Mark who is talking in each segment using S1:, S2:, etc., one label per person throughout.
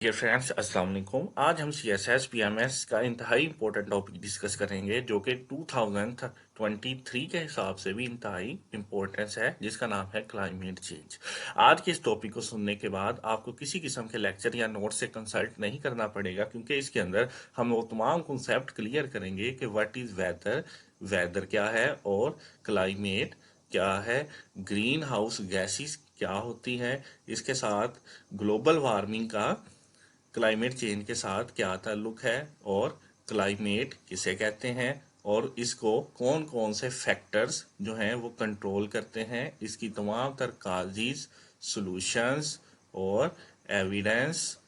S1: Dear friends, अस्सलाम वालेकुम। आज हम CSS PMS का इंतहाई इंपॉर्टेंट टॉपिक डिस्कस करेंगे जो कि 2023 के हिसाब से भी इंतहाई इंपॉर्टेंस है, जिसका नाम है क्लाइमेट चेंज। आज के इस टॉपिक को सुनने के बाद आपको किसी किस्म के लेक्चर या नोट से कंसल्ट नहीं करना पड़ेगा, क्योंकि इसके अंदर हम वो तमाम कॉन्सेप्ट क्लियर करेंगे कि व्हाट इज वेदर, वेदर क्या है और क्लाइमेट क्या है, ग्रीन हाउस गैसेस क्या होती है, इसके साथ ग्लोबल वार्मिंग का क्लाइमेट चेंज के साथ क्या ताल्लुक है, और क्लाइमेट किसे कहते हैं, और इसको कौन कौन से फैक्टर्स जो हैं वो कंट्रोल करते हैं, इसकी तमाम तर काजीज, सॉल्यूशंस और एविडेंस,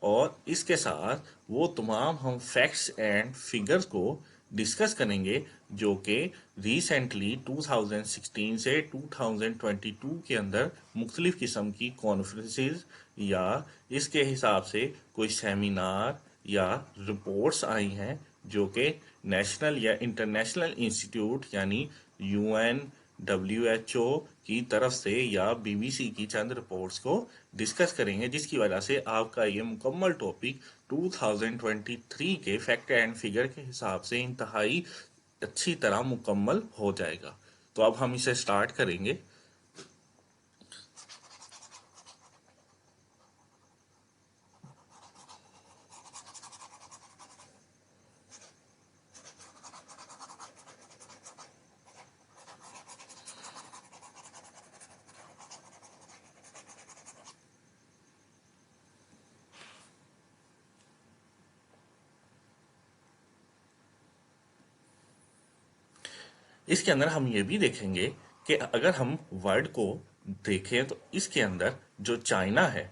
S1: और इसके साथ वो तमाम हम फैक्ट्स एंड फिगर्स को डिस्कस करेंगे जो कि रिसेंटली 2016 से 2022 के अंदर मुख्तलिफ किस्म की कॉन्फ्रेंसेस या इसके हिसाब से कोई सेमिनार या रिपोर्ट्स आई हैं जो कि नेशनल या इंटरनेशनल इंस्टीट्यूट यानी UN, WHO की तरफ से या BBC की चंद रिपोर्ट्स को डिस्कस करेंगे, जिसकी वजह से आपका ये मुकम्मल टॉपिक 2023 के फैक्ट एंड फिगर के हिसाब से इंतहाई अच्छी तरह मुकम्मल हो जाएगा। तो अब हम इसे स्टार्ट करेंगे। इसके अंदर हम ये भी देखेंगे कि अगर हम वर्ल्ड को देखें तो इसके अंदर जो चाइना है,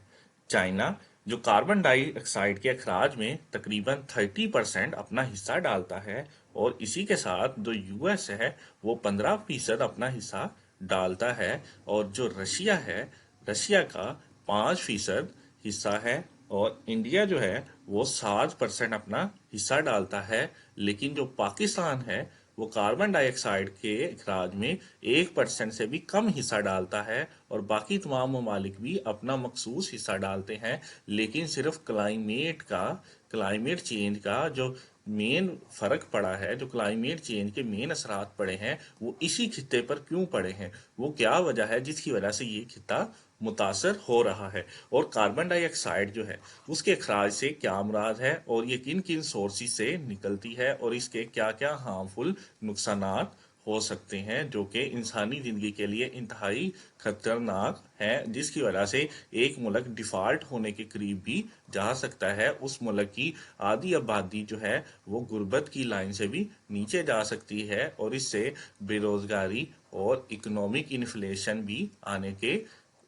S1: चाइना जो कार्बन डाइऑक्साइड के अखराज में तकरीबन 30% अपना हिस्सा डालता है, और इसी के साथ जो US है वो 15% अपना हिस्सा डालता है, और जो रशिया है, रशिया का 5% हिस्सा है, और इंडिया जो है वो 7% अपना हिस्सा डालता है। लेकिन जो पाकिस्तान है वो कार्बन डाइऑक्साइड के इखराज में 1% से भी कम हिस्सा डालता है, और बाकी तमाम ममालिक भी अपना मखसूस हिस्सा डालते हैं। लेकिन सिर्फ क्लाइमेट चेंज का जो मेन फर्क पड़ा है, जो क्लाइमेट चेंज के मेन असरात पड़े हैं, वो इसी खित्ते पर क्यों पड़े हैं, वो क्या वजह है जिसकी वजह से ये खित्ता मुतासर हो रहा है, और कार्बन डाइऑक्साइड जो है उसके अखराज से क्या मुराद है, और ये किन किन सोर्सेज से निकलती है, और इसके क्या क्या हार्मफुल नुकसानात हो सकते हैं जो कि इंसानी ज़िंदगी के लिए इंतहाई खतरनाक है, जिसकी वजह से एक मुल्क डिफ़ॉल्ट होने के करीब भी जा सकता है। उस मुल्क की आधी आबादी जो है वो गुर्बत की लाइन से भी नीचे जा सकती है, और इससे बेरोज़गारी और इकोनॉमिक इन्फ्लेशन भी आने के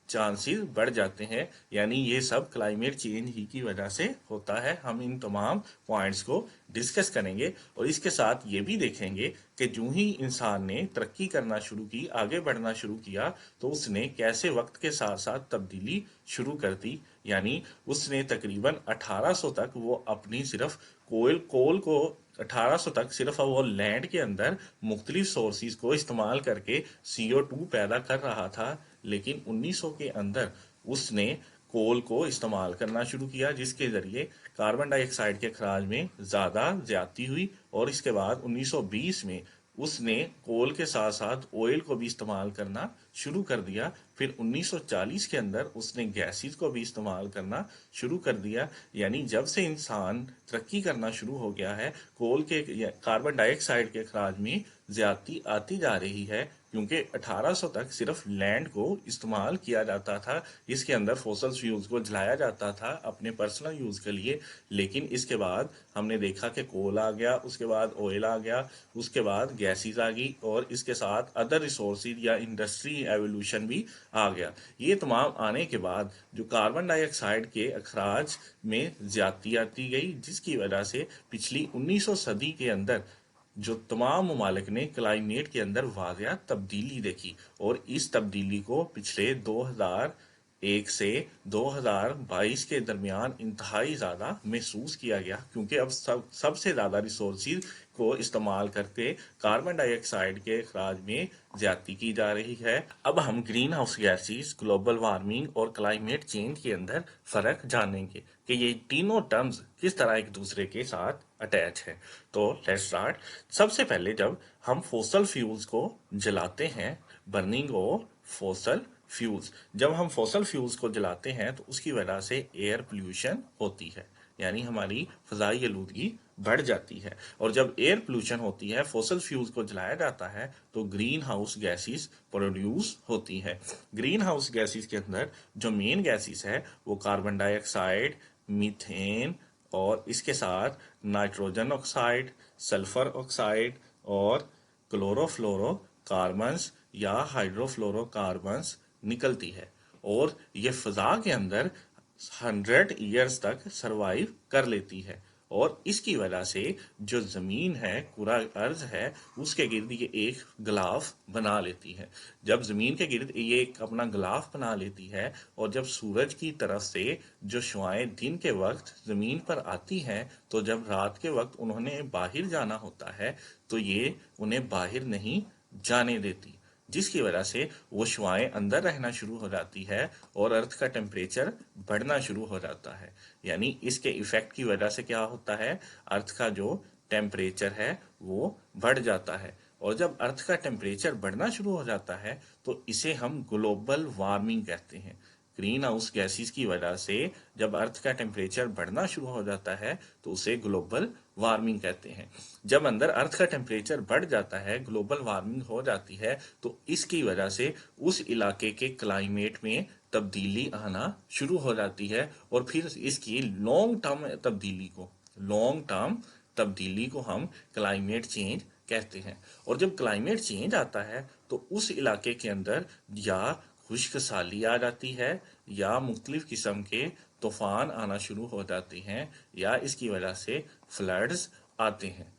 S1: चांसेस बढ़ जाते हैं। यानी ये सब क्लाइमेट चेंज ही की वजह से होता है। हम इन तमाम पॉइंट्स को डिस्कस करेंगे, और इसके साथ ये भी देखेंगे कि जो ही इंसान ने तरक्की करना शुरू की, आगे बढ़ना शुरू किया, तो उसने कैसे वक्त के साथ साथ तब्दीली शुरू कर दी। यानी उसने तकरीबन 1800 तक वो अपनी सिर्फ कोल को 1800 तक सिर्फ वो लैंड के अंदर मुख्तलिफ सोर्सेज को इस्तेमाल करके CO2 पैदा कर रहा था। लेकिन 1900 के अंदर उसने कोल को इस्तेमाल करना शुरू किया, जिसके ज़रिए कार्बन डाइऑक्साइड के अखराज में ज़्यादा ज्यादती हुई, और इसके बाद 1920 में उसने कोल के साथ साथ ऑयल को भी इस्तेमाल करना शुरू कर दिया। फिर 1940 के अंदर उसने गैसेस को भी इस्तेमाल करना शुरू कर दिया। यानी जब से इंसान तरक्की करना शुरू हो गया है, कोल के कार्बन डाइऑक्साइड के अखराज में ज्यादती आती जा रही है, क्योंकि 1800 तक सिर्फ लैंड को इस्तेमाल किया जाता था, इसके अंदर फॉसल फ्यूल्स को जलाया जाता था अपने पर्सनल यूज़ के लिए। लेकिन इसके बाद हमने देखा कि कोल आ गया, उसके बाद ऑयल आ गया, उसके बाद गैसेस आ गई, और इसके साथ अदर रिसोर्सेज या इंडस्ट्री एवोल्यूशन भी आ गया। ये तमाम आने के बाद जो कार्बन डाइऑक्साइड के अखराज में ज्यादती आती गई, जिसकी वजह से पिछली 1900 सदी के अंदर जो तमाम ममालिक ने क्लाइमेट के अंदर वाक़या तब्दीली देखी, और इस तब्दीली को पिछले 2000 1 سے 2022 کے درمیان انتہائی زیادہ محسوس کیا گیا، کیونکہ اب سب سے زیادہ ریسورسز کو استعمال کرتے کاربن ڈائی آکسائڈ کے اخراج میں زیادتی کی جا رہی ہے۔ اب ہم green house gases, global warming اور کلائمیٹ چینج کے اندر فرق جانیں گے کہ یہ تینوں ٹرمز کس طرح ایک دوسرے کے ساتھ اٹیچ ہے۔ تو لیٹس سٹارٹ۔ سب سے پہلے جب ہم فوسل فیولز کو جلاتے ہیں، برننگ آف فوسل فیولز، جب ہم فوسل فیولز کو جلاتے ہیں تو اس کی وجہ سے ایئر پلیوشن ہوتی ہے، یعنی ہماری فضائی آلودگی بڑھ جاتی ہے۔ اور جب ایئر پلیوشن ہوتی ہے، فوسل فیولز کو جلایا جاتا ہے تو گرین ہاؤس گیسز پروڈیوس ہوتی ہے۔ گرین ہاؤس گیسز کے اندر جو مین گیسز ہے وہ کاربن ڈائی آکسائڈ، میتھین اور اس کے ساتھ نائٹروجن آکسائڈ، سلفر آکسائڈ اور کلورو فلورو کاربنز یا ہائیڈرو فلورو کاربنز نکلتی ہے، اور یہ فضا کے اندر 100 ایئرز تک سروائیو کر لیتی ہے۔ اور اس کی وجہ سے جو زمین ہے، کرہ ارض ہے، اس کے گرد یہ ایک غلاف بنا لیتی ہے۔ جب زمین کے گرد یہ ایک اپنا غلاف بنا لیتی ہے اور جب سورج کی طرف سے جو شعاعیں دن کے وقت زمین پر آتی ہیں تو جب رات کے وقت انہوں نے باہر جانا ہوتا ہے تو یہ انہیں باہر نہیں جانے دیتی، جس کی وجہ سے وہ شعاعیں اندر رہنا شروع ہو جاتی ہے اور ارتھ کا ٹیمپریچر بڑھنا شروع ہو جاتا ہے۔ یعنی اس کے ایفیکٹ کی وجہ سے کیا ہوتا ہے، ارتھ کا جو ٹیمپریچر ہے وہ بڑھ جاتا ہے، اور جب ارتھ کا ٹیمپریچر بڑھنا شروع ہو جاتا ہے تو اسے ہم گلوبل وارمنگ کہتے ہیں۔ گرین ہاؤس گیسز کی وجہ سے جب ارتھ کا ٹیمپریچر بڑھنا شروع ہو جاتا ہے تو اسے گلوبل وارمنگ کہتے ہیں۔ جب اندر ارتھ کا ٹیمپریچر بڑھ جاتا ہے، گلوبل وارمنگ ہو جاتی ہے، تو اس کی وجہ سے اس علاقے کے کلائمیٹ میں تبدیلی آنا شروع ہو جاتی ہے، اور پھر اس کی لانگ ٹرم تبدیلی کو ہم کلائمیٹ چینج کہتے ہیں۔ اور جب کلائمیٹ چینج آتا ہے تو اس علاقے کے اندر یا خشک سالی آ جاتی ہے، یا مختلف قسم کے طوفان آنا شروع ہو جاتے ہیں، یا اس کی وجہ سے فلڈز آتے ہیں۔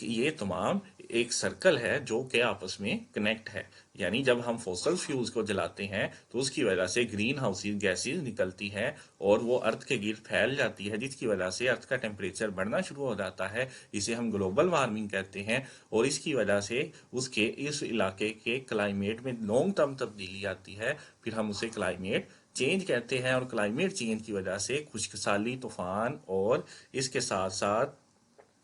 S1: یہ تمام ایک سرکل ہے جو کہ آپس میں کنیکٹ ہے۔ یعنی جب ہم فوسل فیولز کو جلاتے ہیں تو اس کی وجہ سے گرین ہاؤس گیسز نکلتی ہیں اور وہ ارتھ کے گرد پھیل جاتی ہے، جس کی وجہ سے ارتھ کا ٹیمپریچر بڑھنا شروع ہو جاتا ہے۔ اسے ہم گلوبل وارمنگ کہتے ہیں، اور اس کی وجہ سے اس علاقے کے کلائمیٹ میں لانگ ٹرم تبدیلی آتی ہے، پھر ہم اسے کلائمیٹ چینج کہتے ہیں۔ اور کلائمیٹ چینج کی وجہ سے خشک سالی، طوفان اور اس کے ساتھ ساتھ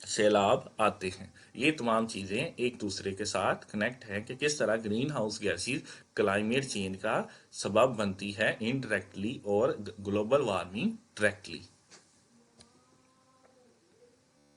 S1: سیلاب آتے ہیں۔ یہ تمام چیزیں ایک دوسرے کے ساتھ کنیکٹ ہیں کہ کس طرح green house gases climate change کا سبب بنتی ہے انڈائریکٹلی اور گلوبل وارمنگ ڈائریکٹلی۔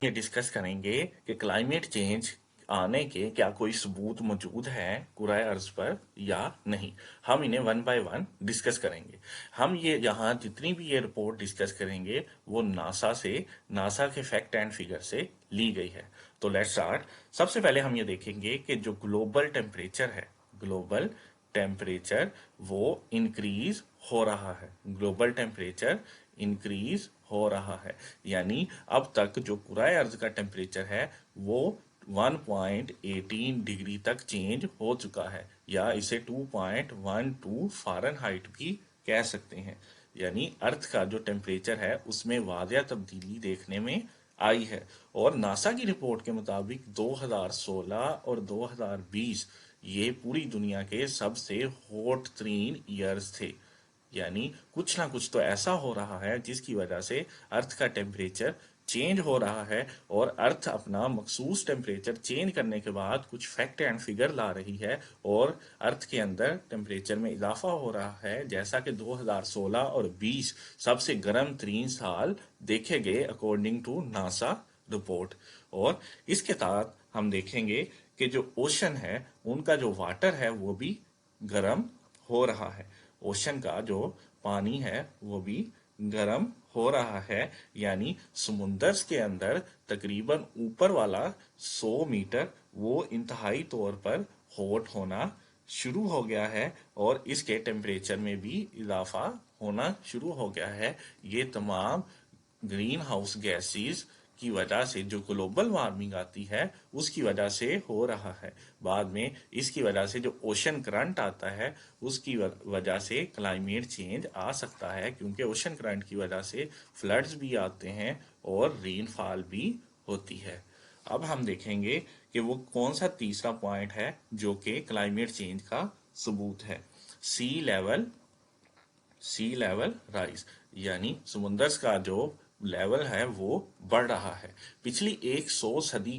S1: یہ ڈسکس کریں گے کہ کلائمیٹ چینج آنے کے کیا کوئی ثبوت موجود ہیں کرۂ ارض پر یا نہیں۔ ہم انہیں ون بائی ون ڈسکس کریں گے۔ ہم یہاں جتنی بھی یہ رپورٹ ڈسکس کریں گے وہ ناسا کے فیکٹ اینڈ فگر سے لی گئی ہے۔ تو لیٹس سٹارٹ۔ سب سے پہلے ہم یہ دیکھیں گے کہ جو گلوبل ٹیمپریچر وہ انکریز ہو رہا ہے۔ گلوبل ٹیمپریچر انکریز ہو رہا ہے، یعنی اب تک جو کرۂ ارض کا ٹیمپریچر ہے وہ 1.18 ڈگری تک چینج ہو چکا ہے، یا اسے 2.12 فارن ہائٹ بھی کہہ سکتے ہیں۔ یعنی ارتھ کا جو ٹیمپریچر ہے اس میں واضح تبدیلی دیکھنے میں آئی ہے۔ اور ناسا کی رپورٹ کے مطابق 2016 اور 2020 یہ پوری دنیا کے سب سے ہاٹ ترین ایئرز تھے۔ یعنی کچھ نہ کچھ تو ایسا ہو رہا ہے جس کی وجہ سے ارتھ کا ٹیمپریچر چینج ہو رہا ہے، اور ارتھ اپنا مخصوص ٹیمپریچر چینج کرنے کے بعد کچھ فیکٹ اینڈ فگر لا رہی ہے، اور ارتھ کے اندر ٹیمپریچر میں اضافہ ہو رہا ہے، جیسا کہ 2016 اور 20 سب سے گرم ترین سال دیکھے گئے اکارڈنگ ٹو ناسا رپورٹ۔ اور اس کے ساتھ ہم دیکھیں گے کہ جو اوشن ہے ان کا جو واٹر ہے وہ بھی گرم ہو رہا ہے۔ اوشن کا جو پانی ہے وہ بھی گرم ہو رہا ہے، یعنی سمندر کے اندر تقریباً اوپر والا 100 میٹر وہ انتہائی طور پر ہاٹ ہونا شروع ہو گیا ہے، اور اس کے ٹیمپریچر میں بھی اضافہ ہونا شروع ہو گیا ہے۔ یہ تمام گرین ہاؤس گیسز की वजह से जो ग्लोबल वार्मिंग आती है उसकी वजह से हो रहा है। बाद में इसकी वजह से जो ओशन करंट आता है उसकी वजह से क्लाइमेट चेंज आ सकता है, क्योंकि ओशन करंट की वजह से फ्लड्स भी आते हैं और रेनफॉल भी होती है। अब हम देखेंगे कि वो कौन सा तीसरा पॉइंट है जो कि क्लाइमेट चेंज का सबूत है। सी लेवल सी लेवल राइज, यानी समुद्र का जो लेवल है वो बढ़ रहा है। पिछली 100 सदी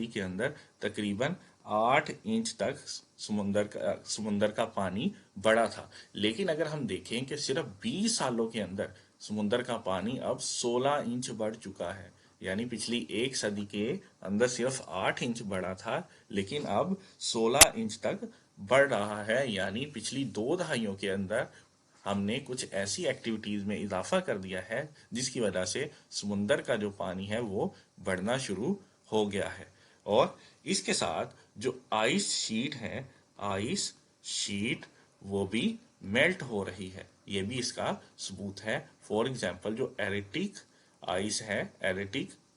S1: के अंदर तकरीबन 8 इंच तक समुद्र का पानी बढ़ा था। लेकिन अगर हम देखें कि सिर्फ 20 सालों के अंदर समुद्र का पानी अब 16 इंच बढ़ चुका है। यानी पिछली 1 सदी के अंदर सिर्फ 8 इंच बढ़ा था, लेकिन अब 16 इंच तक बढ़ रहा है। यानी पिछली 2 दहाइयों के अंदर हमने कुछ ऐसी एक्टिविटीज में इजाफा कर दिया है जिसकी वजह से समुंदर का जो पानी है वो बढ़ना शुरू हो गया है। और इसके साथ जो आइस शीट वो भी मेल्ट हो रही है, ये भी इसका सबूत है। फॉर एग्जांपल जो एरेटिक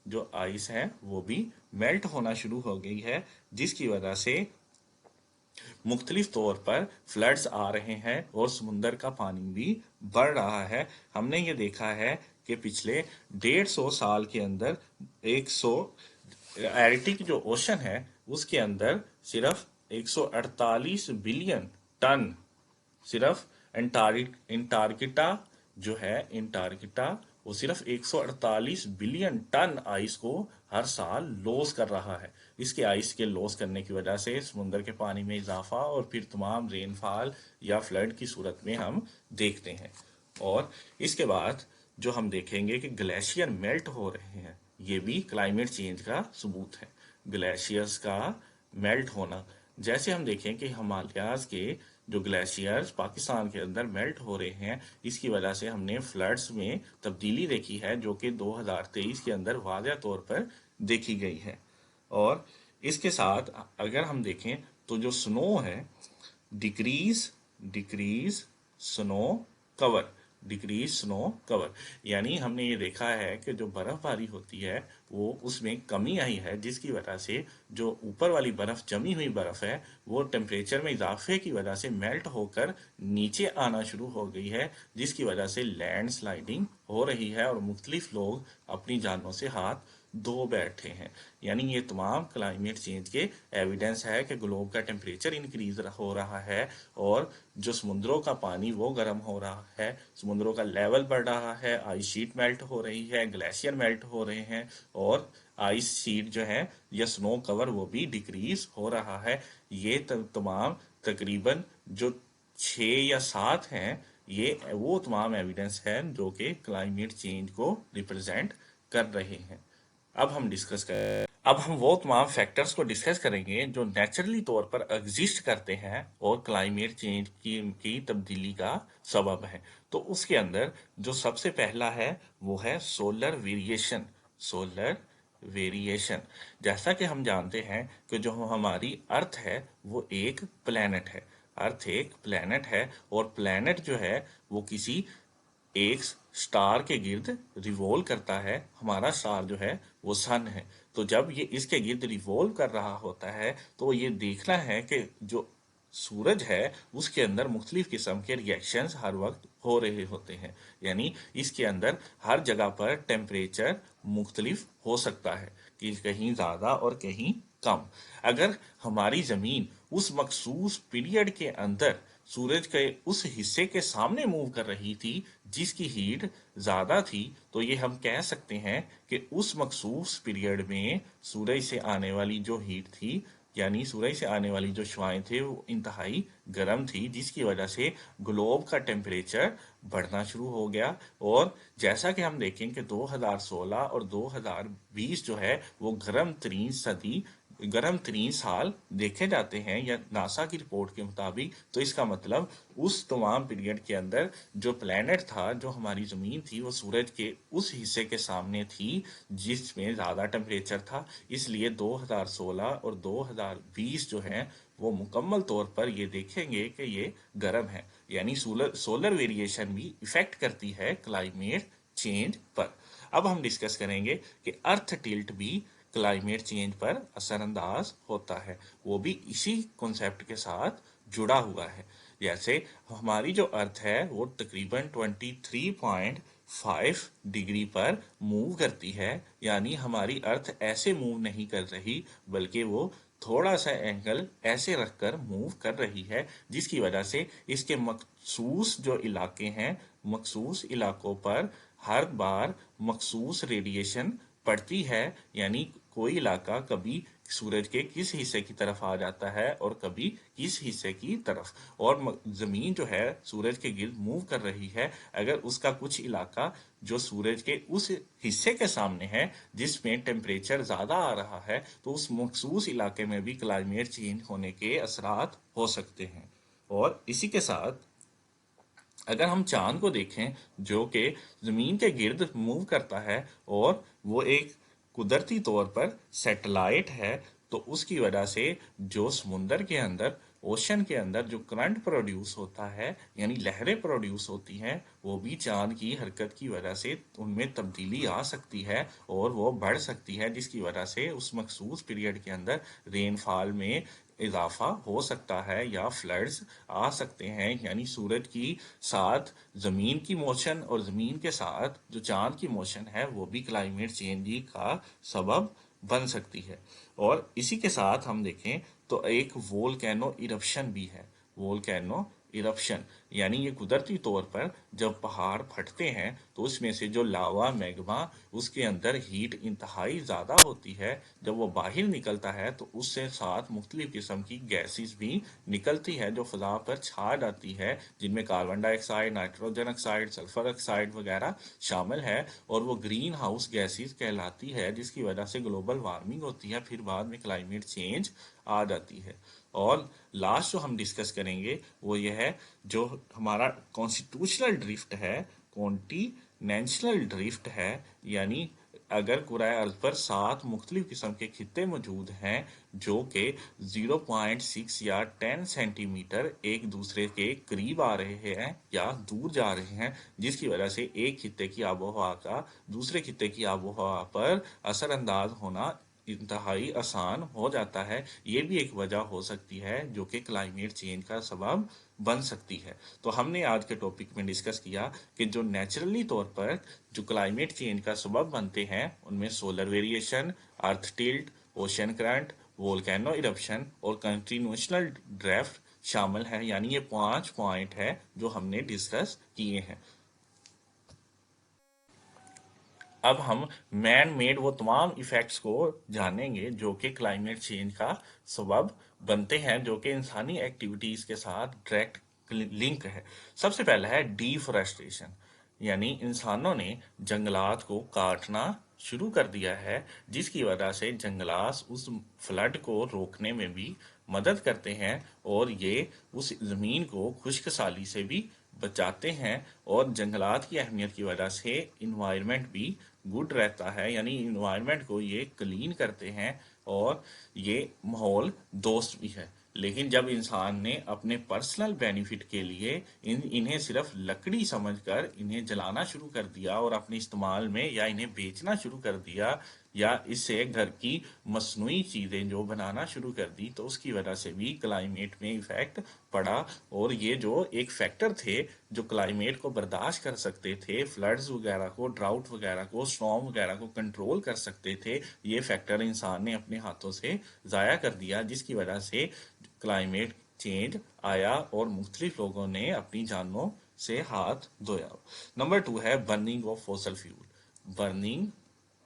S1: जो आइस है वो भी मेल्ट होना शुरू हो गई है, जिसकी वजह से मुख्तलिफ तौर पर फ्लड्स आ रहे हैं और समुंदर का पानी भी बढ़ रहा है। हमने ये देखा है कि पिछले 150 साल के अंदर 100 एर्टिक जो ओशन है उसके अंदर सिर्फ 148 बिलियन टन, सिर्फ अंटार्कटिका वो सिर्फ 148 बिलियन टन आइस को हर साल लॉस कर रहा है। इसके आइस के लॉस करने की वजह से समुद्र के पानी में इजाफा और फिर तमाम रेनफॉल या फ्लड की सूरत में हम देखते हैं। और इसके बाद जो हम देखेंगे कि ग्लेशियर मेल्ट हो रहे हैं, ये भी क्लाइमेट चेंज का सबूत है। ग्लेशियर्स का मेल्ट होना, जैसे हम देखें कि हिमालयाज के जो ग्लेशियर्स पाकिस्तान के अंदर मेल्ट हो रहे हैं, इसकी वजह से हमने फ्लड्स में तब्दीली देखी है जो कि 2023 के अंदर वाज़ह तौर पर देखी गई है। और इसके साथ अगर हम देखें तो जो स्नो है, decrease snow cover decrease snow cover, यानी हमने ये देखा है कि जो बर्फबारी होती है वो उसमें कमी आई है, जिसकी वजह से जो ऊपर वाली बर्फ जमी हुई बर्फ है वो टेम्परेचर में इजाफे की वजह से मेल्ट होकर नीचे आना शुरू हो गई है, जिसकी वजह से लैंड स्लाइडिंग हो रही है और मुख्तलिफ लोग अपनी जानों से हाथ धो बैठे हैं। यानी ये तमाम क्लाइमेट चेंज के एविडेंस है कि ग्लोब का टेम्परेचर इंक्रीज हो रहा है और जो समुद्रों का पानी वो गर्म हो रहा है, समुद्रों का लेवल बढ़ रहा है, आइस शीट मेल्ट हो रही है, ग्लेशियर मेल्ट हो रहे हैं और आइस शीट जो है या स्नो कवर वो भी डिक्रीज हो रहा है। ये तमाम तकरीबन जो 6 या 7 हैं, ये वो तमाम एविडेंस हैं जो कि क्लाइमेट चेंज को रिप्रेजेंट कर रहे हैं। अब हम वो तमाम फैक्टर्स को डिस्कस करेंगे जो नेचुरली तौर पर एग्जिस्ट करते हैं और क्लाइमेट चेंज की तब्दीली का सबब है। तो उसके अंदर जो सबसे पहला है वो है सोलर वेरिएशन। जैसा कि हम जानते हैं कि जो हमारी अर्थ है वो एक प्लैनेट है और प्लैनेट जो है वो किसी एक स्टार के गिर्द रिवॉल्व करता है। हमारा स्टार जो है वो सन है। तो जब ये इसके गिर्द रिवॉल्व कर रहा होता है तो ये देखना है कि जो सूरज है उसके अंदर मुख्तलिफ किस्म के रिएक्शंस हर वक्त हो रहे होते हैं। यानी इसके अंदर हर जगह पर टेम्परेचर मुख्तलिफ हो सकता है कि कहीं ज़्यादा और कहीं कम। अगर हमारी ज़मीन उस मखसूस पीरियड के अंदर सूरज के उस हिस्से के सामने मूव कर रही थी जिसकी हीट ज़्यादा थी, तो ये हम कह सकते हैं कि उस मखसूस पीरियड में सूरज से आने वाली जो हीट थी, यानी सूरज से आने वाली जो शुआएं थे वो इंतहाई गर्म थी, जिसकी वजह से ग्लोब का टेम्परेचर बढ़ना शुरू हो गया। और जैसा कि हम देखें कि 2016 और 2020 जो है वो गर्म तरीन साल देखे जाते हैं या नासा की रिपोर्ट के मुताबिक। तो इसका मतलब उस तमाम पीरियड के अंदर जो प्लेनेट था, जो हमारी ज़मीन थी, वो सूरज के उस हिस्से के सामने थी जिसमें ज़्यादा टेम्परेचर था। इसलिए 2016 और 2020 जो हैं वो मुकम्मल तौर पर ये देखेंगे कि ये गर्म है। यानी सोलर वेरिएशन भी इफ़ेक्ट करती है क्लाइमेट चेंज पर। अब हम डिस्कस करेंगे कि अर्थ टिल्ट भी क्लाइमेट चेंज पर असरअंदाज होता है, वो भी इसी कॉन्सेप्ट के साथ जुड़ा हुआ है। जैसे हमारी जो अर्थ है वो तकरीबन 23.5 डिग्री पर मूव करती है, यानी हमारी अर्थ ऐसे मूव नहीं कर रही बल्कि वो थोड़ा सा एंगल ऐसे रखकर मूव कर रही है, जिसकी वजह से इसके मखसूस जो इलाके हैं, मखसूस इलाकों पर हर बार मखसूस रेडिएशन पड़ती है। यानी कोई इलाका कभी सूरज के किस हिस्से की तरफ आ जाता है और कभी किस हिस्से की तरफ, और जमीन जो है सूरज के गिर्द मूव कर रही है। अगर उसका कुछ इलाका जो सूरज के उस हिस्से के सामने है जिसमें टेम्परेचर ज़्यादा आ रहा है, तो उस मखसूस इलाके में भी क्लाइमेट चेंज होने के असरात हो सकते हैं। और इसी के साथ अगर हम चांद को देखें जो कि ज़मीन के गिर्द मूव करता है और वो एक कुदरती तौर पर सैटेलाइट है, तो उसकी वजह से जो समुंदर के अंदर, ओशन के अंदर जो करंट प्रोड्यूस होता है, यानी लहरें प्रोड्यूस होती हैं, वो भी चांद की हरकत की वजह से उनमें तब्दीली आ सकती है और वो बढ़ सकती है, जिसकी वजह से उस मखसूस पीरियड के अंदर रेनफॉल में इजाफा हो सकता है या फ्लड्स आ सकते हैं। यानी सूरज की साथ ज़मीन की मोशन और ज़मीन के साथ जो चांद की मोशन है वो भी क्लाइमेट चेंज का सबब बन सकती है। और इसी के साथ हम देखें तो एक वोल्केनो इरप्शन भी है। वोल्केनो इरप्शन यानी ये कुदरती तौर पर जब पहाड़ फटते हैं तो उसमें से जो लावा मैग्मा, उसके अंदर हीट इंतहाई ज़्यादा होती है। जब वो बाहर निकलता है तो उससे साथ मुख्तलिफ किस्म की गैसेस भी निकलती है जो फ़ज़ा पर छा जाती है, जिनमें carbon dioxide, nitrogen oxide, sulphur oxide वगैरह शामिल है, और वो ग्रीन हाउस गैसेस कहलाती है, जिसकी वजह से ग्लोबल वार्मिंग होती है, फिर बाद में क्लाइमेट चेंज आ जाती है। और लास्ट जो हम डिस्कस करेंगे वो ये है, जो हमारा कॉन्स्टिट्यूशनल ड्रिफ्ट है, कॉन्टिनेंशनल ड्रिफ्ट है। यानी अगर कुराए अर्ज पर 7 मुख्तलिफ किस्म के खित्ते मौजूद हैं जो कि 0.6 या 10 सेंटीमीटर एक दूसरे के करीब आ रहे हैं या दूर जा रहे हैं, जिसकी वजह से एक खित्ते की आबो हवा का दूसरे खित्ते की आबो हवा पर असरअंदाज होना इंतहाई आसान हो जाता है। ये भी एक वजह हो सकती है जो कि क्लाइमेट चेंज का सबब बन सकती है। तो हमने आज के टॉपिक में डिस्कस किया कि जो नेचुरली तौर पर जो क्लाइमेट चेंज का सबब बनते हैं उनमें solar variation, earth tilt, ocean current, volcano eruption और कंटिन्यूशनल ड्राफ्ट शामिल है। यानी ये 5 पॉइंट है जो हमने डिस्कस किए हैं। अब हम मैन मेड वो तमाम इफ़ेक्ट्स को जानेंगे जो कि क्लाइमेट चेंज का सबब बनते हैं, जो कि इंसानी एक्टिविटीज़ के साथ डायरेक्ट लिंक है। सबसे पहला है डिफॉरेस्टेशन, यानी इंसानों ने जंगलात को काटना शुरू कर दिया है, जिसकी वजह से जंगलात उस फ्लड को रोकने में भी मदद करते हैं और ये उस ज़मीन को खुश्क साली से भी बचाते हैं। और जंगलात की अहमियत की वजह से इन्वायरमेंट भी गुड रहता है, यानी इन्वायरमेंट को ये क्लीन करते हैं और ये माहौल दोस्त भी है। लेकिन जब इंसान ने अपने पर्सनल बेनिफिट के लिए इन्हें सिर्फ लकड़ी समझकर इन्हें जलाना शुरू कर दिया और अपने इस्तेमाल में या इन्हें बेचना शुरू कर दिया या इससे घर की मसनूई चीज़ें जो बनाना शुरू कर दी, तो उसकी वजह से भी क्लाइमेट में इफ़ेक्ट पड़ा। और ये जो एक फैक्टर थे जो क्लाइमेट को बर्दाश्त कर सकते थे, फ्लड्स वगैरह को, ड्राउट वगैरह को, स्टॉर्म वगैरह को कंट्रोल कर सकते थे, ये फैक्टर इंसान ने अपने हाथों से ज़ाया कर दिया, जिसकी वजह से क्लाइमेट चेंज आया और मुख्तलिफ लोगों ने अपनी जानों से हाथ धोया। नंबर 2 है burning of fossil fuel. Burning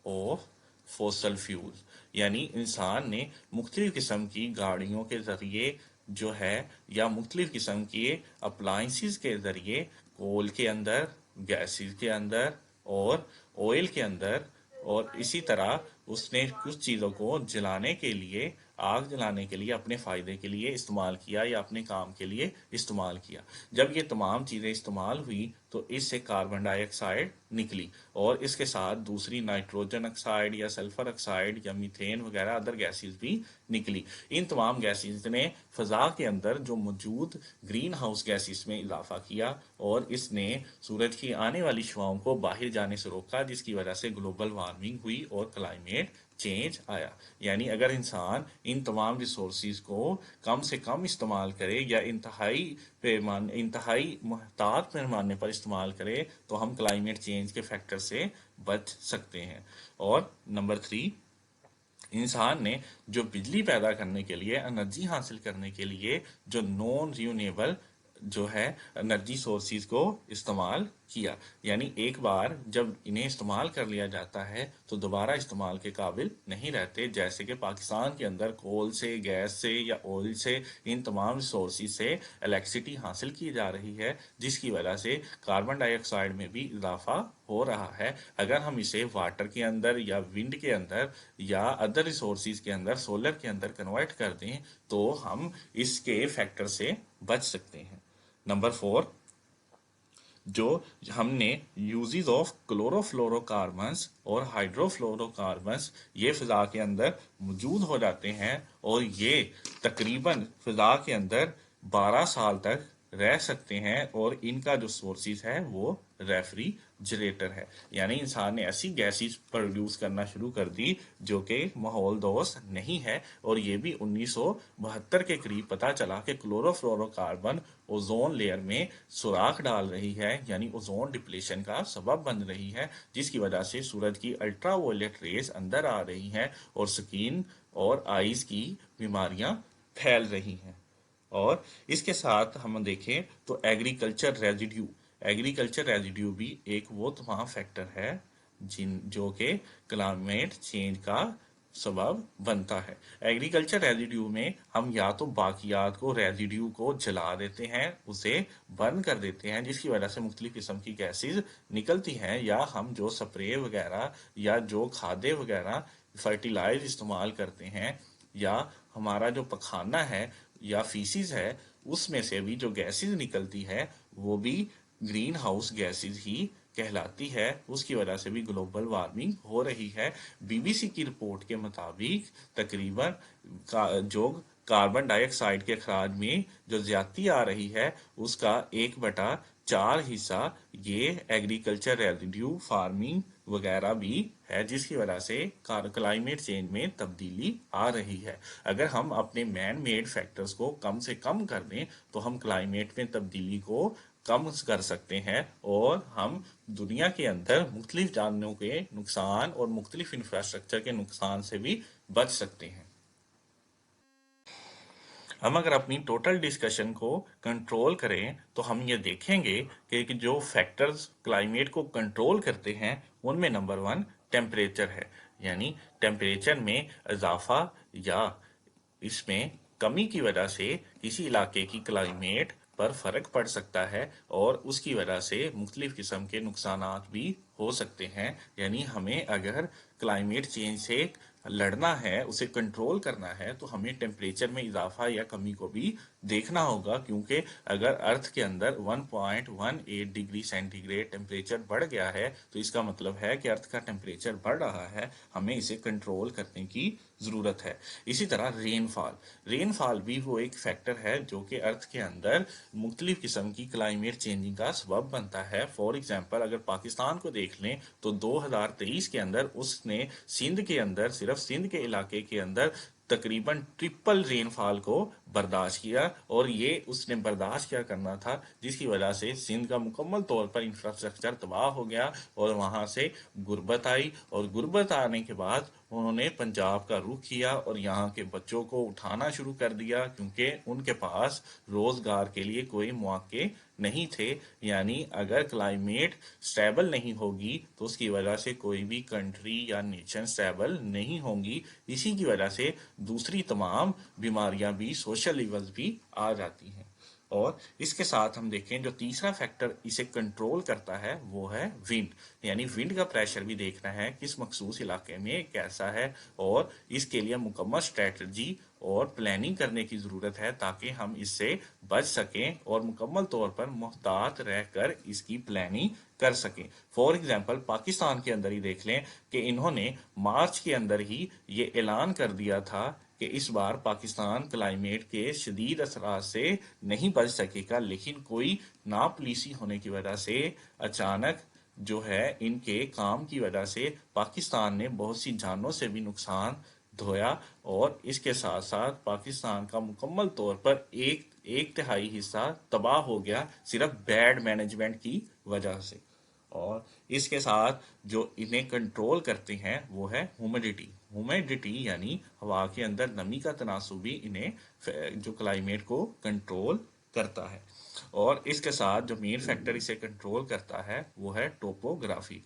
S1: of fossil fuel यानी इंसान ने मुख्तलिफ किस्म की गाड़ियों के ज़रिए जो है या मुख्तलिफ किस्म के अप्लाइंसिस के ज़रिए कोल के अंदर, गैसेस के अंदर और ऑयल के अंदर, और इसी तरह उसने कुछ चीज़ों को जलाने के लिए, आग जलाने के लिए, अपने फ़ायदे के लिए इस्तेमाल किया या अपने काम के लिए इस्तेमाल किया। जब ये तमाम चीज़ें इस्तेमाल हुई तो इससे कार्बन डाइऑक्साइड, نکلی، اور اس کے ساتھ دوسری نائٹروجن آکسائڈ یا سلفر آکسائڈ یا میتھین وغیرہ ادر گیسز بھی نکلی۔ ان تمام گیسز نے فضا کے اندر جو موجود گرین ہاؤس گیسز میں اضافہ کیا، اور اس نے سورج کی آنے والی شعاؤں کو باہر جانے سے روکا، جس کی وجہ سے گلوبل وارمنگ ہوئی اور کلائمیٹ چینج آیا۔ یعنی اگر انسان ان تمام ریسورسز کو کم سے کم استعمال کرے یا انتہائی محتاط پیمانے پر استعمال کرے تو ہم کلائمیٹ چینج کے فیکٹر سے بچ سکتے ہیں۔ اور نمبر 3، انسان نے جو بجلی پیدا کرنے کے لیے، انرجی حاصل کرنے کے لیے جو نان رینیویبل جو ہے انرجی سورسز کو استعمال کیا، یعنی ایک بار جب انہیں استعمال کر لیا جاتا ہے تو دوبارہ استعمال کے قابل نہیں رہتے، جیسے کہ پاکستان کے اندر کول سے، گیس سے یا آئل سے، ان تمام سورسز سے الیکٹریسٹی حاصل کی جا رہی ہے، جس کی وجہ سے کاربن ڈائی آکسائڈ میں بھی اضافہ ہو رہا ہے۔ اگر ہم اسے واٹر کے اندر یا ونڈ کے اندر یا ادر ریسورسز کے اندر، سولر کے اندر کنورٹ کر دیں تو ہم اس کے فیکٹر سے بچ سکتے ہیں۔ نمبر 4، جو ہم نے uses of chloro fluoro carbons اور ہائیڈرو فلورو کاربنز یہ فضا کے اندر موجود ہو جاتے ہیں، اور یہ تقریباً فضا کے اندر 12 سال تک رہ سکتے ہیں، اور ان کا جو سورسز ہے وہ ریفریجریٹر ہے۔ یعنی انسان نے ایسی گیسز پروڈیوس کرنا شروع کر دی جو کہ ماحول دوست نہیں ہے، اور یہ بھی 1972 کے قریب پتہ چلا کہ chloro fluoro carbon ozone layer میں سوراخ ڈال رہی ہے، یعنی اوزون ڈپلیشن کا سبب بن رہی ہے، جس کی وجہ سے سورج کی الٹرا وائلٹ ریز اندر آ رہی ہیں اور سکین اور آئیز کی بیماریاں پھیل رہی ہیں۔ اور اس کے ساتھ ہم دیکھیں تو ایگریکلچر ریزیڈیو بھی ایک وہ تمام فیکٹر ہے جو کہ کلائمیٹ چینج کا سبب بنتا ہے۔ ایگریکلچر ریزیڈیو میں ہم یا تو باقیات کو، ریزیڈیو کو جلا دیتے ہیں، اسے برن کر دیتے ہیں، جس کی وجہ سے مختلف قسم کی گیسز نکلتی ہیں، یا ہم جو سپرے وغیرہ یا جو کھادیں وغیرہ فرٹیلائز استعمال کرتے ہیں، یا ہمارا جو پخانہ ہے یا فیسز ہے، اس میں سے بھی جو گیسز نکلتی ہے وہ بھی گرین ہاؤس گیسز ہی کہلاتی ہے۔ اس کی وجہ سے بھی گلوبل وارمنگ ہو رہی ہے۔ بی بی سی کی رپورٹ کے مطابق تقریباً جو کاربن ڈائی آکسائڈ کے اخراج میں جو زیادتی آ رہی ہے اس کا 1/4 حصہ یہ ایگریکلچر ریزیڈیو، فارمنگ وغیرہ بھی ہے، جس کی وجہ سے کلائمیٹ چینج میں تبدیلی آ رہی ہے۔ اگر ہم اپنے مین میڈ فیکٹرز کو کم سے کم کر دیں تو ہم کلائمیٹ میں تبدیلی کو کم کر سکتے ہیں، اور ہم دنیا کے اندر مختلف جانوروں کے نقصان اور مختلف انفراسٹرکچر کے نقصان سے بھی بچ سکتے ہیں۔ ہم اگر اپنی ٹوٹل ڈسکشن کو کنٹرول کریں تو ہم یہ دیکھیں گے کہ جو فیکٹرز کلائمیٹ کو کنٹرول کرتے ہیں ان میں نمبر 1 ٹیمپریچر ہے، یعنی ٹیمپریچر میں اضافہ یا اس میں کمی کی وجہ سے کسی علاقے کی کلائمیٹ پر فرق پڑ سکتا ہے، اور اس کی وجہ سے مختلف قسم کے نقصانات بھی ہو سکتے ہیں۔ یعنی ہمیں اگر کلائمیٹ چینج سے لڑنا ہے، اسے کنٹرول کرنا ہے، تو ہمیں ٹیمپریچر میں اضافہ یا کمی کو بھی دیکھنا ہوگا، کیونکہ اگر ارتھ کے اندر 1.18 ڈگری سینٹی گریڈ ٹیمپریچر بڑھ گیا ہے تو اس کا مطلب ہے کہ ارتھ کا ٹیمپریچر بڑھ رہا ہے، ہمیں اسے کنٹرول کرنے کی ضرورت ہے۔ اسی طرح رین فال بھی وہ ایک فیکٹر ہے جو کہ ارتھ کے اندر مختلف قسم کی کلائمیٹ چینجنگ کا سبب بنتا ہے۔ فار ایگزامپل اگر پاکستان کو دیکھ لیں تو 2023 کے اندر اس نے سندھ کے اندر، صرف سندھ کے علاقے کے اندر تقریباً ٹرپل رین فال کو برداشت کیا، اور یہ اس نے برداشت کیا کرنا تھا، جس کی وجہ سے سندھ کا مکمل طور پر انفراسٹرکچر تباہ ہو گیا، اور وہاں سے غربت آئی، اور غربت آنے کے بعد انہوں نے پنجاب کا رخ کیا اور یہاں کے بچوں کو اٹھانا شروع کر دیا، کیونکہ ان کے پاس روزگار کے لیے کوئی مواقع نہیں تھے۔ یعنی اگر کلائمیٹ سٹیبل نہیں ہوگی تو اس کی وجہ سے کوئی بھی کنٹری یا نیشن سٹیبل نہیں ہوں گی، اسی کی وجہ سے دوسری تمام بیماریاں بھی، سوشل ایونٹس بھی آ جاتی ہیں۔ اور اس کے ساتھ ہم دیکھیں جو تیسرا فیکٹر اسے کنٹرول کرتا ہے وہ ہے ونڈ، یعنی ونڈ کا پریشر بھی دیکھنا ہے کس مخصوص علاقے میں کیسا ہے، اور اس کے لیے مکمل اسٹریٹجی اور پلاننگ کرنے کی ضرورت ہے تاکہ ہم اس سے بچ سکیں اور مکمل طور پر محتاط رہ کر اس کی پلاننگ کر سکیں۔ فار ایگزامپل پاکستان کے اندر ہی دیکھ لیں کہ انہوں نے مارچ کے اندر ہی یہ اعلان کر دیا تھا کہ اس بار پاکستان کلائمیٹ کے شدید اثرات سے نہیں بچ سکے گا، لیکن کوئی ناپلیسی ہونے کی وجہ سے اچانک جو ہے ان کے کام کی وجہ سے پاکستان نے بہت سی جانوں سے بھی نقصان دھویا، اور اس کے ساتھ ساتھ پاکستان کا مکمل طور پر ایک تہائی حصہ تباہ ہو گیا صرف بیڈ مینجمنٹ کی وجہ سے۔ اور اس کے ساتھ جو انہیں کنٹرول کرتے ہیں وہ ہے ہیومیڈیٹی یعنی ہوا کے اندر نمی کا تناسب بھی انہیں جو کلائمیٹ کو کنٹرول کرتا ہے۔ اور اس کے ساتھ جو مین فیکٹر اسے کنٹرول کرتا ہے وہ ہے ٹوپوگرافی،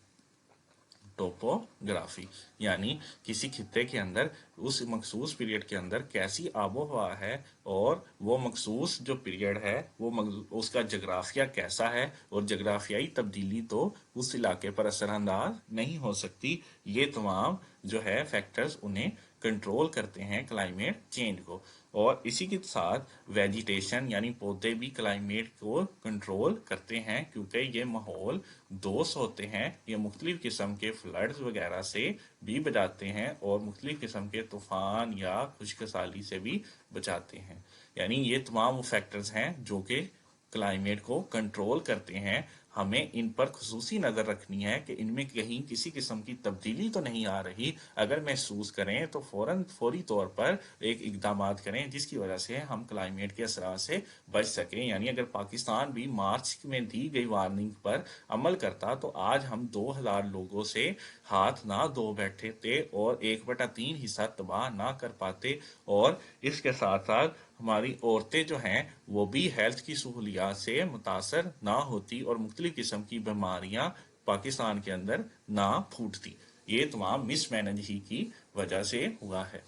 S1: یعنی کسی خطے کے اندر اس مخصوص پیریڈ کے اندر کیسی آب و ہوا ہے، اور وہ مخصوص جو پیریڈ ہے وہ اس کا جغرافیہ کیسا ہے، اور جغرافیائی تبدیلی تو اس علاقے پر اثر انداز نہیں ہو سکتی۔ یہ تمام جو ہے فیکٹرز انہیں کنٹرول کرتے ہیں کلائمیٹ چینج کو۔ اور اسی کے ساتھ ویجیٹیشن یعنی پودے بھی کلائمیٹ کو کنٹرول کرتے ہیں، کیونکہ یہ ماحول دوست ہوتے ہیں، یہ مختلف قسم کے فلڈز وغیرہ سے بھی بچاتے ہیں اور مختلف قسم کے طوفان یا خشک سالی سے بھی بچاتے ہیں۔ یعنی یہ تمام وہ فیکٹرز ہیں جو کہ کلائمیٹ کو کنٹرول کرتے ہیں۔ ہمیں ان پر خصوصی نظر رکھنی ہے کہ ان میں کہیں کسی قسم کی تبدیلی تو نہیں آ رہی، اگر محسوس کریں تو فوری طور پر ایک اقدامات کریں جس کی وجہ سے ہم کلائمیٹ کے اثرات سے بچ سکیں۔ یعنی اگر پاکستان بھی مارچ میں دی گئی وارننگ پر عمل کرتا تو آج ہم 2000 لوگوں سے ہاتھ نہ دھو بیٹھے تھے اور 1/3 حصہ تباہ نہ کر پاتے، اور اس کے ساتھ ساتھ ہماری عورتیں جو ہیں وہ بھی ہیلتھ کی سہولیات سے متاثر نہ ہوتی اور مختلف قسم کی بیماریاں پاکستان کے اندر نہ پھوٹتی۔ یہ تمام مس مینج ہی کی وجہ سے ہوا ہے۔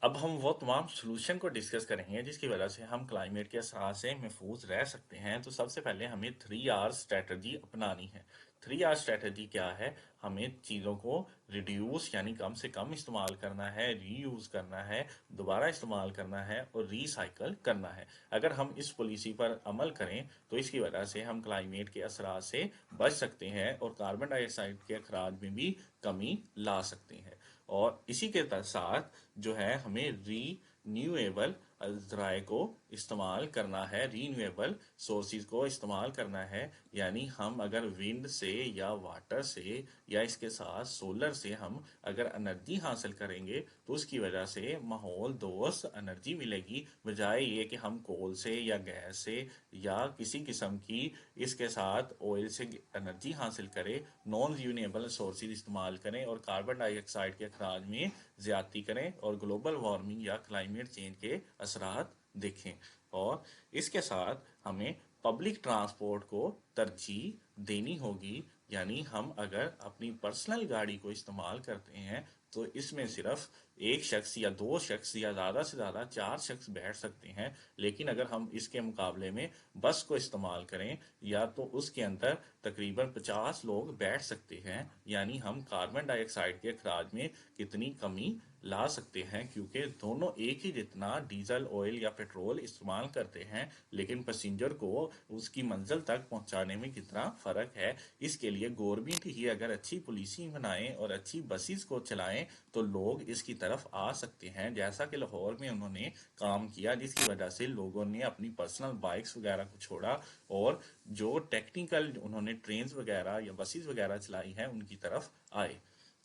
S1: اب ہم وہ تمام سلوشن کو ڈسکس کریں گے جس کی وجہ سے ہم کلائمیٹ کے اثرات سے محفوظ رہ سکتے ہیں۔ تو سب سے پہلے ہمیں 3R اسٹریٹجی اپنانی ہے۔ 3R اسٹریٹجی کیا ہے؟ ہمیں چیزوں کو ریڈیوس یعنی کم سے کم استعمال کرنا ہے، ری یوز کرنا ہے، دوبارہ استعمال کرنا ہے اور ری سائیکل کرنا ہے۔ اگر ہم اس پالیسی پر عمل کریں تو اس کی وجہ سے ہم کلائمیٹ کے اثرات سے بچ سکتے ہیں اور کاربن ڈائی آکسائڈ کے اخراج میں بھی کمی لا سکتے ہیں۔ اور اسی کے ساتھ جو ہے ہمیں ری نیویبل ذرائع کو استعمال کرنا ہے، ری نیویبل سورسز کو استعمال کرنا ہے۔ یعنی ہم اگر ونڈ سے یا واٹر سے یا اس کے ساتھ سولر سے ہم اگر انرجی حاصل کریں گے تو اس کی وجہ سے ماحول دوست انرجی ملے گی، بجائے یہ کہ ہم کول سے یا گیس سے یا کسی قسم کی اس کے ساتھ آئل سے انرجی حاصل کریں، نان رینیویبل سورسز استعمال کریں اور کاربن ڈائی آکسائڈ کے اخراج میں زیادتی کریں اور گلوبل وارمنگ یا کلائمیٹ چینج کے اثرات دیکھیں۔ اور اس کے ساتھ ہمیں پبلک ٹرانسپورٹ کو ترجیح دینی ہوگی، یعنی ہم اگر اپنی پرسنل گاڑی کو استعمال کرتے ہیں تو اس میں صرف ایک شخص یا 2 شخص یا زیادہ سے زیادہ 4 شخص بیٹھ سکتے ہیں، لیکن اگر ہم اس کے مقابلے میں بس کو استعمال کریں یا تو اس کے اندر تقریباً 50 لوگ بیٹھ سکتے ہیں۔ یعنی ہم کاربن ڈائی آکسائڈ کے اخراج میں کتنی کمی لا سکتے ہیں، کیونکہ دونوں ایک ہی جتنا ڈیزل آئل یا پیٹرول استعمال کرتے ہیں، لیکن پیسنجر کو اس کی منزل تک پہنچانے میں کتنا فرق ہے۔ اس کے لیے گورنمنٹ ہی اگر اچھی پالیسی بنائیں اور اچھی بسیز کو چلائیں تو لوگ اس کی طرف آ سکتے ہیں، جیسا کہ لاہور میں انہوں نے کام کیا جس کی وجہ سے لوگوں نے اپنی پرسنل بائکس وغیرہ کو چھوڑا اور جو ٹیکنیکل انہوں نے ٹرینز وغیرہ یا بسیز وغیرہ چلائی ہیں ان کی طرف آئے۔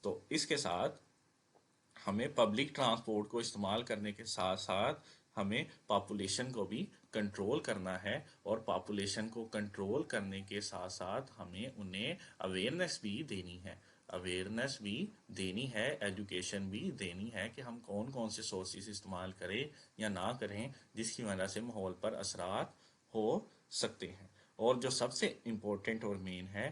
S1: تو اس کے ساتھ ہمیں پبلک ٹرانسپورٹ کو استعمال کرنے کے ساتھ ساتھ ہمیں پاپولیشن کو بھی کنٹرول کرنا ہے، اور پاپولیشن کو کنٹرول کرنے کے ساتھ ساتھ ہمیں انہیں اویئرنیس بھی دینی ہے، ایجوکیشن بھی دینی ہے کہ ہم کون کون سے سورسز استعمال کریں یا نہ کریں جس کی وجہ سے ماحول پر اثرات ہو سکتے ہیں۔ اور جو سب سے امپورٹنٹ اور مین ہے،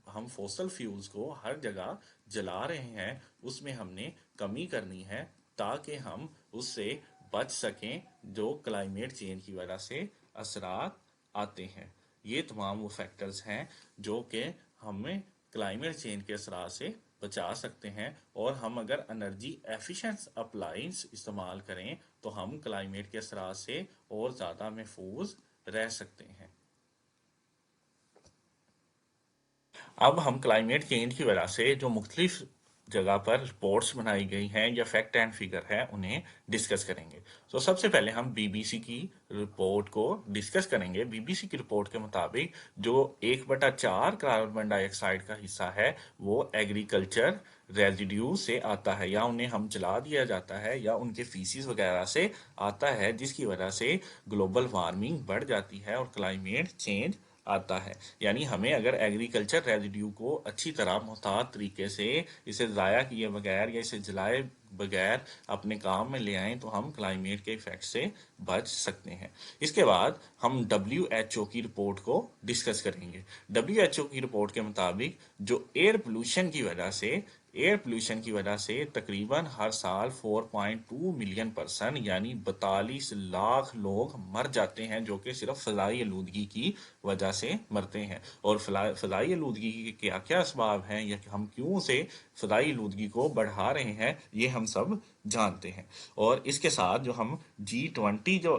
S1: ہم فوسل فیولز کو ہر جگہ جلا رہے ہیں اس میں ہم نے کمی کرنی ہے تاکہ ہم اس سے बच सकें जो क्लाइमेट चेंज की वजह से असरात आते हैं। ये तमाम वो फैक्टर्स हैं जो कि हमें क्लाइमेट चेंज के असरात से बचा सकते हैं, और हम अगर एनर्जी एफिशिएंट अप्लायंस इस्तेमाल करें तो हम क्लाइमेट के असरात से और ज़्यादा महफूज रह सकते हैं। अब हम क्लाइमेट चेंज की वजह से जो मुख्तलिफ जगह पर रिपोर्ट्स बनाई गई हैं या फैक्ट एंड फिगर है उन्हें डिस्कस करेंगे। तो सबसे पहले हम बीबीसी की रिपोर्ट को डिस्कस करेंगे। बीबीसी की रिपोर्ट के मुताबिक जो 1/4 कार्बन डाइऑक्साइड का हिस्सा है वो एग्रीकल्चर रेजिड्यू से आता है, या उन्हें हम जला दिया जाता है या उनके फीसिस वगैरह से आता है, जिसकी वजह से ग्लोबल वार्मिंग बढ़ जाती है और क्लाइमेट चेंज आता है। यानी हमें अगर एग्रीकल्चर रेजिड्यू को अच्छी तरह मुहतात तरीके से इसे ज़ाया किए बगैर या इसे जलाए बगैर अपने काम में ले आएं तो हम क्लाइमेट के इफेक्ट से बच सकते हैं। इसके बाद हम WHO की रिपोर्ट को डिस्कस करेंगे। WHO की रिपोर्ट के मुताबिक जो एयर पोल्यूशन की वजह से तकरीबन हर साल 4.2 मिलियन पर्सन यानी 42 लाख लोग मर जाते हैं, जो कि सिर्फ फ़ज़ाई आलूदगी की वजह से मरते हैं। और फ़ज़ाई आलूदगी के क्या क्या असबाब हैं या हम क्यों से फ़ज़ाई आलूदगी को बढ़ा रहे हैं ये हम सब जानते हैं। और इसके साथ जो हम G20 जो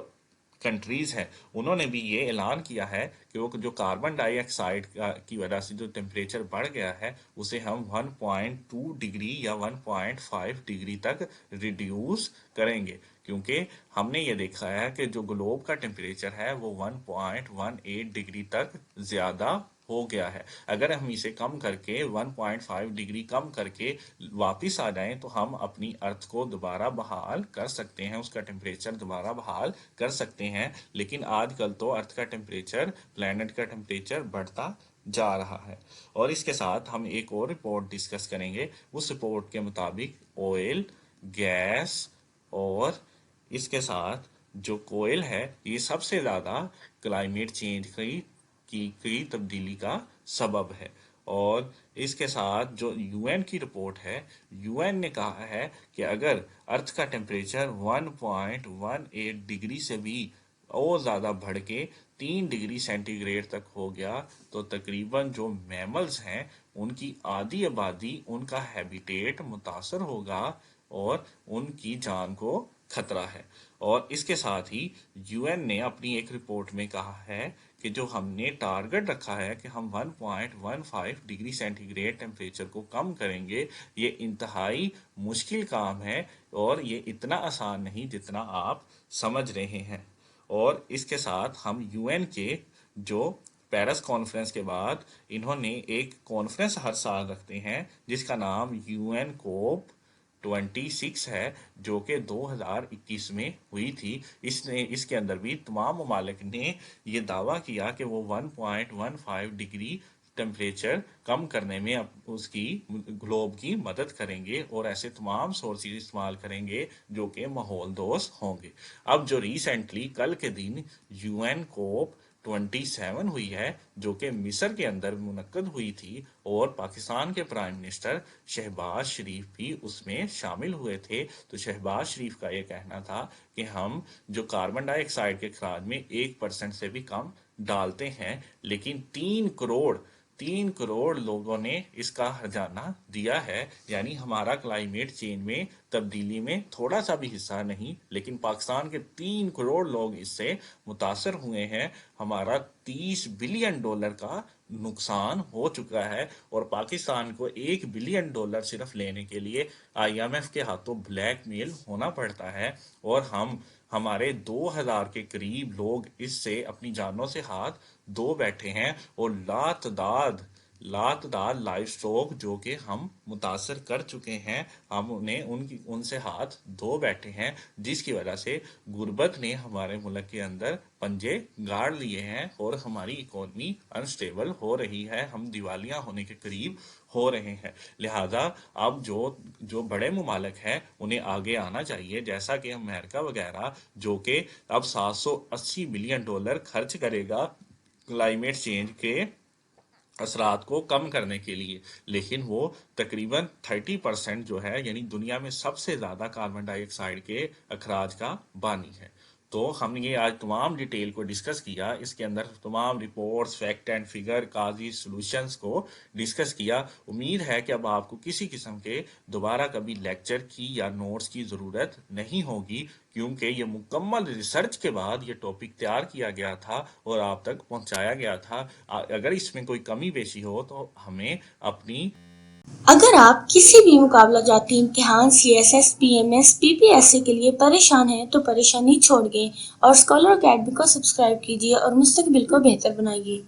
S1: कंट्रीज़ हैं उन्होंने भी ये ऐलान किया है कि वो जो कार्बन डाइऑक्साइड की वजह से जो टेम्परेचर बढ़ गया है उसे हम 1.2 डिग्री या 1.5 डिग्री तक रिड्यूस करेंगे, क्योंकि हमने ये देखा है कि जो ग्लोब का टेम्परेचर है वो 1.18 डिग्री तक ज़्यादा हो गया है। अगर हम इसे कम करके 1.5 डिग्री कम करके वापस आ जाएं तो हम अपनी अर्थ को दोबारा बहाल कर सकते हैं, उसका टेम्परेचर दोबारा बहाल कर सकते हैं। लेकिन आजकल तो अर्थ का टेम्परेचर, प्लैनेट का टेम्परेचर बढ़ता जा रहा है। और इसके साथ हम एक और रिपोर्ट डिस्कस करेंगे। उस रिपोर्ट के मुताबिक ऑयल, गैस और इसके साथ जो कोयल है ये सबसे ज़्यादा क्लाइमेट चेंज की तब्दीली का सबब है। और इसके साथ जो यूएन की रिपोर्ट है, यूएन ने कहा है कि अगर अर्थ का टेम्परेचर 1.18 डिग्री से भी और ज़्यादा बढ़ के 3 डिग्री सेंटीग्रेड तक हो गया तो तकरीबन जो मैमल्स हैं उनकी आधी आबादी, उनका हैबिटेट मुतासर होगा और उनकी जान को खतरा है। और इसके साथ ही यूएन ने अपनी एक रिपोर्ट में कहा है कि जो हमने टारगेट रखा है कि हम 1.15 डिग्री सेंटीग्रेड टेम्परेचर को कम करेंगे, ये इंतहाई मुश्किल काम है और ये इतना आसान नहीं जितना आप समझ रहे हैं। और इसके साथ हम यूएन के जो पेरिस कॉन्फ्रेंस के बाद इन्होंने एक कॉन्फ्रेंस हर साल रखते हैं जिसका नाम यूएन कोप 26 है, जो कि 2021 में हुई थी। इसके अंदर भी तमाम ममालिक ने ये दावा किया कि वो 1.15 डिग्री टेम्परेचर कम करने में उसकी ग्लोब की मदद करेंगे और ऐसे तमाम सोर्सेज इस्तेमाल करेंगे जो कि माहौल दोस्त होंगे। अब जो रिसेंटली कल के दिन यूएन कोप 27 हुई है जो कि मिस्र के अंदर मुनक्कद हुई थी और पाकिस्तान के प्राइम मिनिस्टर शहबाज शरीफ भी उसमें शामिल हुए थे, तो शहबाज शरीफ का ये कहना था कि हम जो कार्बन डाइऑक्साइड के अखराज में 1% से भी कम डालते हैं, लेकिन 3 करोड़ लोगों ने इसका हर्जाना दिया है। यानी हमारा क्लाइमेट चेंज में तब्दीली में थोड़ा सा भी हिस्सा नहीं, लेकिन पाकिस्तान के 3 करोड़ लोग इससे मुतासर हुए हैं। हमारा $30 बिलियन का नुकसान हो चुका है और पाकिस्तान को $1 बिलियन सिर्फ लेने के लिए IMF के हाथों ब्लैकमेल होना पड़ता है। और हमारे 2000 के करीब लोग इससे अपनी जानों से हाथ धो बैठे हैं और लातदाद लातदार लाइफ स्ट्रोक जो कि हम मुतासर कर चुके हैं, हम उन्हें उनसे हाथ धो बैठे हैं, जिसकी वजह से गुर्बत ने हमारे मुल्क के अंदर पंजे गाड़ लिए हैं और हमारी इकोनॉमी अनस्टेबल हो रही है, हम दिवालिया होने के करीब हो रहे हैं। लिहाजा अब जो जो बड़े मुमालिक हैं उन्हें आगे आना चाहिए, जैसा कि अमेरिका वगैरह जो कि अब $780 बिलियन खर्च करेगा क्लाइमेट चेंज के اثرات کو کم کرنے کے لیے، لیکن وہ تقریباً 30% جو ہے، یعنی دنیا میں سب سے زیادہ کاربن ڈائی آکسائڈ کے اخراج کا بانی ہے۔ تو ہم نے یہ آج تمام ڈیٹیل کو ڈسکس کیا، اس کے اندر تمام reports, fact and figure, causes solutions کو ڈسکس کیا۔ امید ہے کہ اب آپ کو کسی قسم کے دوبارہ کبھی لیکچر کی یا نوٹس کی ضرورت نہیں ہوگی، کیونکہ یہ مکمل ریسرچ کے بعد یہ ٹاپک تیار کیا گیا تھا اور آپ تک پہنچایا گیا تھا۔ اگر اس میں کوئی کمی بیشی ہو تو ہمیں اپنی
S2: اگر آپ کسی بھی مقابلہ جاتی امتحان CSS PMS PPSC کے لیے پریشان ہیں تو پریشانی چھوڑ گئے اور اسکالر اکیڈمی کو سبسکرائب کیجیے اور مستقبل کو بہتر بنائیے۔